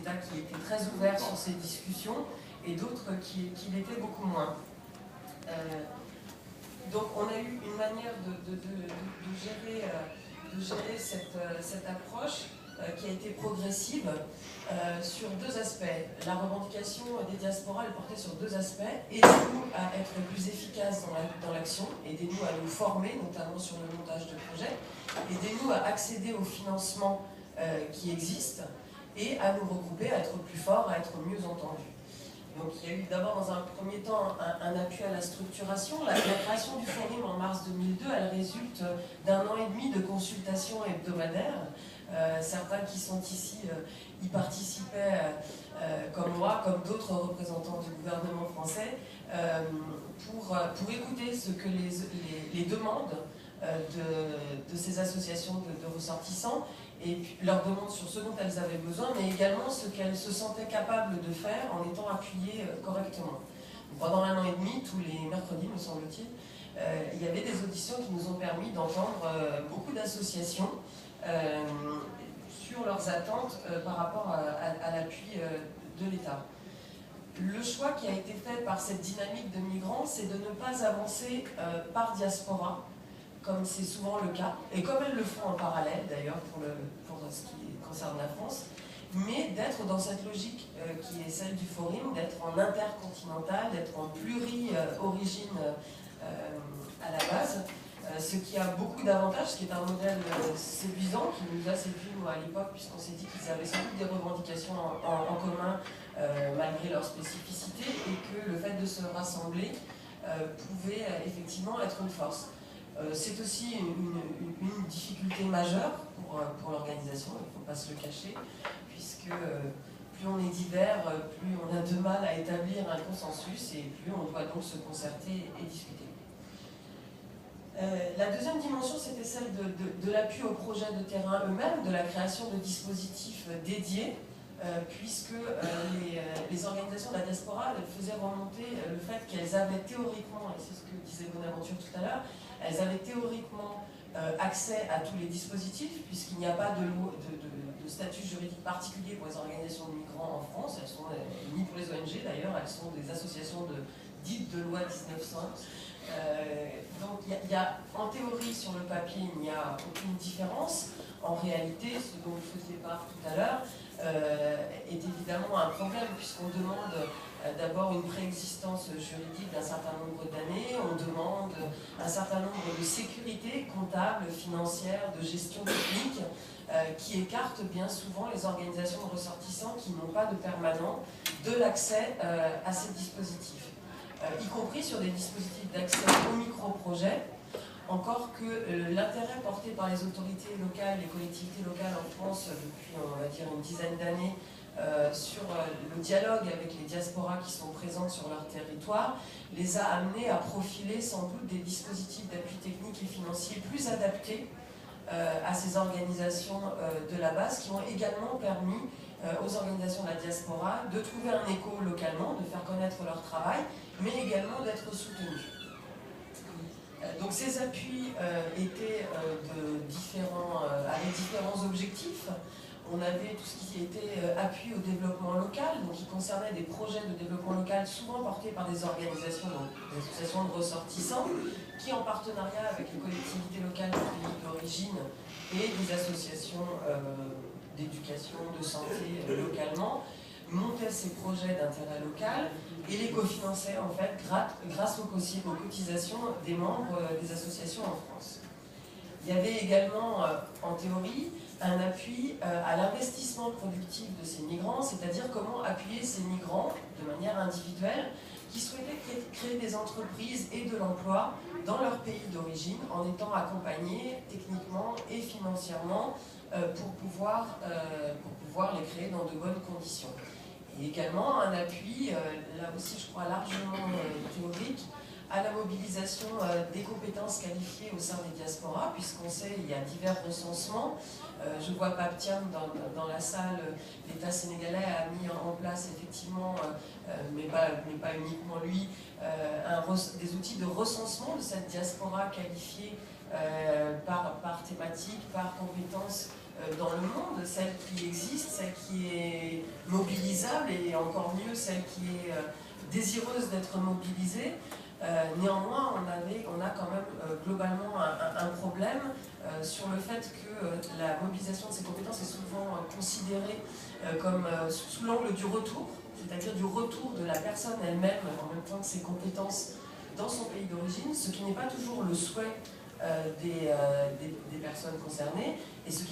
États qui étaient très ouverts sur ces discussions et d'autres qui l'étaient beaucoup moins. Donc on a eu une manière de gérer cette approche qui a été progressive sur deux aspects. La revendication des diasporas, elle portait sur deux aspects. Aidez-nous à être plus efficaces dans l'action, aidez-nous à nous former, notamment sur le montage de projets, aidez-nous à accéder au financement qui existe et à nous regrouper, à être plus forts, à être mieux entendus. Donc il y a eu d'abord dans un premier temps un appui à la structuration. La création du forum en mars 2002, elle résulte d'un an et demi de consultations hebdomadaires. Certains qui sont ici y participaient, comme moi, comme d'autres représentants du gouvernement français, pour écouter ce que les demandes de ces associations de ressortissants et puis leur demande sur ce dont elles avaient besoin, mais également ce qu'elles se sentaient capables de faire en étant appuyées correctement. Pendant un an et demi, tous les mercredis, me semble-t-il, il y avait des auditions qui nous ont permis d'entendre beaucoup d'associations sur leurs attentes par rapport à l'appui de l'État. Le choix qui a été fait par cette dynamique de migrants, c'est de ne pas avancer par diaspora, comme c'est souvent le cas, et comme elles le font en parallèle d'ailleurs pour ce qui concerne la France, mais d'être dans cette logique qui est celle du forum, d'être en intercontinental, d'être en pluri-origine à la base, ce qui a beaucoup d'avantages, ce qui est un modèle séduisant, qui nous a séduit nous à l'époque, puisqu'on s'est dit qu'ils avaient sans doute des revendications en commun, malgré leur spécificité, et que le fait de se rassembler pouvait effectivement être une force. C'est aussi une difficulté majeure pour l'organisation, il ne faut pas se le cacher, puisque plus on est divers, plus on a de mal à établir un consensus et plus on doit donc se concerter et discuter. La deuxième dimension, c'était celle de l'appui aux projets de terrain eux-mêmes, de la création de dispositifs dédiés, puisque les organisations de la diaspora faisaient remonter le fait qu'elles avaient théoriquement, et c'est ce que disait Bonaventure tout à l'heure, elles avaient théoriquement accès à tous les dispositifs, puisqu'il n'y a pas de statut juridique particulier pour les organisations de migrants en France. Elles sont ni pour les ONG d'ailleurs, elles sont des associations dites de loi 1900. Donc il y a, en théorie, sur le papier, il n'y a aucune différence. En réalité, ce dont je faisais part tout à l'heure est évidemment un problème, puisqu'on demande d'abord une préexistence juridique d'un certain nombre d'années, on demande un certain nombre de sécurités comptables, financières, de gestion technique, qui écartent bien souvent les organisations de ressortissants qui n'ont pas de permanent de l'accès à ces dispositifs. Y compris sur des dispositifs d'accès aux micro-projets, encore que l'intérêt porté par les autorités locales, les collectivités locales en France depuis, on va dire, une dizaine d'années sur le dialogue avec les diasporas qui sont présentes sur leur territoire, les a amenés à profiler sans doute des dispositifs d'appui technique et financier plus adaptés à ces organisations de la base, qui ont également permis aux organisations de la diaspora de trouver un écho localement, de faire connaître leur travail, mais également d'être soutenus. Donc ces appuis étaient avec différents objectifs. On avait tout ce qui était appui au développement local, donc qui concernait des projets de développement local souvent portés par des organisations, donc des associations de ressortissants, qui en partenariat avec les collectivités locales du pays d'origine et des associations d'éducation, de santé localement, montaient ces projets d'intérêt local et les cofinançaient en fait grâce aux cotisations des membres des associations en France. Il y avait également, en théorie, un appui à l'investissement productif de ces migrants, c'est-à-dire comment appuyer ces migrants de manière individuelle qui souhaitaient créer des entreprises et de l'emploi dans leur pays d'origine en étant accompagnés techniquement et financièrement pour pouvoir les créer dans de bonnes conditions. Et également un appui, là aussi je crois largement théorique, à la mobilisation des compétences qualifiées au sein des diasporas, puisqu'on sait qu'il y a divers recensements. Je vois Pape Thiam dans la salle, l'État sénégalais a mis en place effectivement, mais pas uniquement lui, des outils de recensement de cette diaspora qualifiée par thématique, par compétence dans le monde, celle qui existe, celle qui est mobile mobilisable, et encore mieux celle qui est désireuse d'être mobilisée. Néanmoins, on a quand même globalement un problème sur le fait que la mobilisation de ces compétences est souvent considérée comme sous l'angle du retour, c'est-à-dire du retour de la personne elle-même en même temps que ses compétences dans son pays d'origine, ce qui n'est pas toujours le souhait des personnes concernées, et ce qui